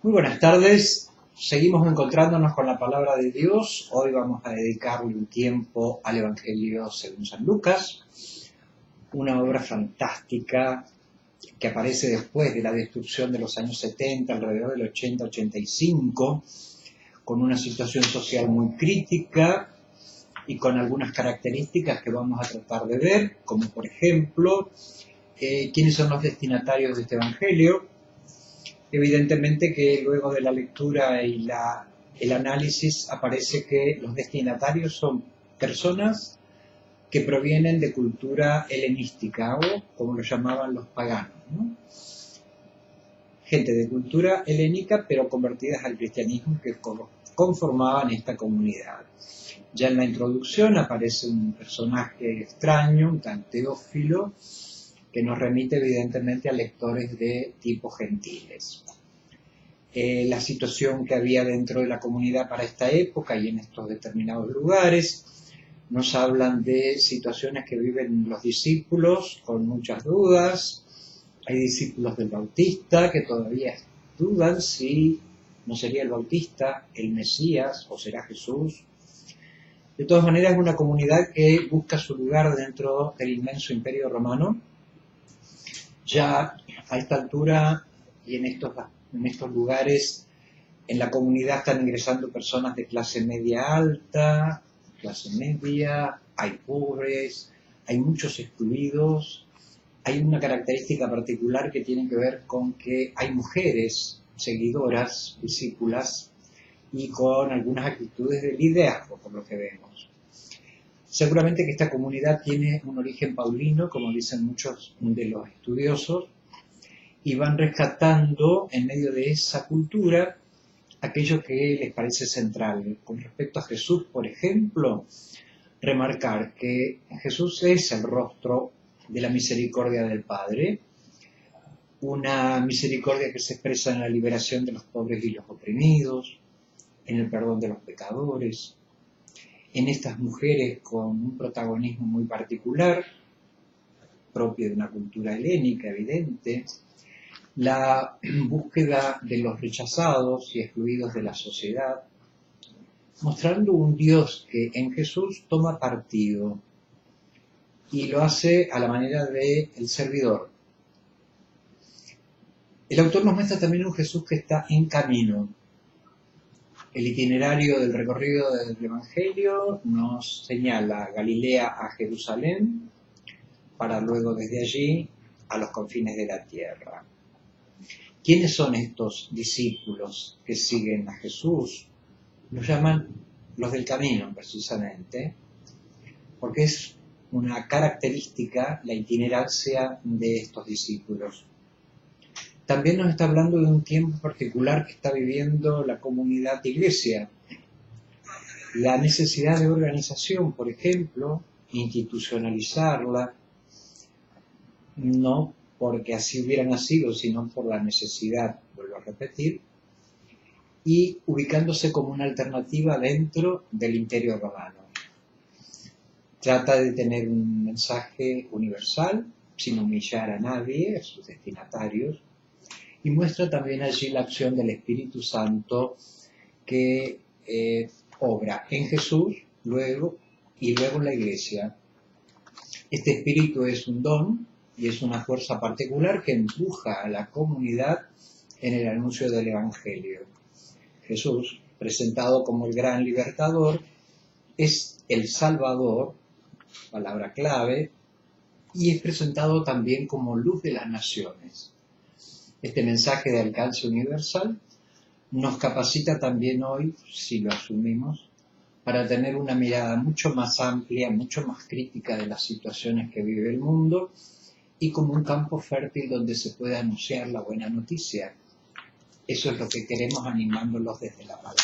Muy buenas tardes, seguimos encontrándonos con la palabra de Dios. Hoy vamos a dedicarle un tiempo al Evangelio según San Lucas, una obra fantástica que aparece después de la destrucción de los años 70, alrededor del 80-85, con una situación social muy crítica y con algunas características que vamos a tratar de ver, como por ejemplo, quiénes son los destinatarios de este Evangelio. Evidentemente que luego de la lectura y el análisis aparece que los destinatarios son personas que provienen de cultura helenística o como lo llamaban los paganos, ¿no? Gente de cultura helénica pero convertidas al cristianismo que conformaban esta comunidad. Ya en la introducción aparece un personaje extraño, un tal Teófilo, que nos remite evidentemente a lectores de tipo gentiles. La situación que había dentro de la comunidad para esta época y en estos determinados lugares, nos hablan de situaciones que viven los discípulos con muchas dudas. Hay discípulos del Bautista que todavía dudan si no sería el Bautista el Mesías o será Jesús. De todas maneras, es una comunidad que busca su lugar dentro del inmenso imperio romano. Ya a esta altura y en estos lugares, en la comunidad están ingresando personas de clase media alta, clase media, hay pobres, hay muchos excluidos. Hay una característica particular que tiene que ver con que hay mujeres seguidoras, discípulas, y con algunas actitudes de liderazgo, por lo que vemos. Seguramente que esta comunidad tiene un origen paulino, como dicen muchos de los estudiosos, y van rescatando en medio de esa cultura aquello que les parece central. Con respecto a Jesús, por ejemplo, remarcar que Jesús es el rostro de la misericordia del Padre, una misericordia que se expresa en la liberación de los pobres y los oprimidos, en el perdón de los pecadores, en estas mujeres con un protagonismo muy particular, propio de una cultura helénica evidente, la búsqueda de los rechazados y excluidos de la sociedad, mostrando un Dios que en Jesús toma partido y lo hace a la manera del servidor. El autor nos muestra también un Jesús que está en camino. El itinerario del recorrido del Evangelio nos señala Galilea a Jerusalén, para luego desde allí a los confines de la tierra. ¿Quiénes son estos discípulos que siguen a Jesús? Los llaman los del camino, precisamente, porque es una característica la itinerancia de estos discípulos. También nos está hablando de un tiempo particular que está viviendo la comunidad de iglesia. La necesidad de organización, por ejemplo, institucionalizarla, no porque así hubiera nacido, sino por la necesidad, vuelvo a repetir, y ubicándose como una alternativa dentro del imperio romano. Trata de tener un mensaje universal, sin humillar a nadie, a sus destinatarios, y muestra también allí la acción del Espíritu Santo que obra en Jesús luego en la Iglesia. Este Espíritu es un don y es una fuerza particular que empuja a la comunidad en el anuncio del Evangelio. Jesús, presentado como el gran libertador, es el Salvador, palabra clave, y es presentado también como luz de las naciones. Este mensaje de alcance universal nos capacita también hoy, si lo asumimos, para tener una mirada mucho más amplia, mucho más crítica de las situaciones que vive el mundo y como un campo fértil donde se pueda anunciar la buena noticia. Eso es lo que queremos animándolos desde la palabra.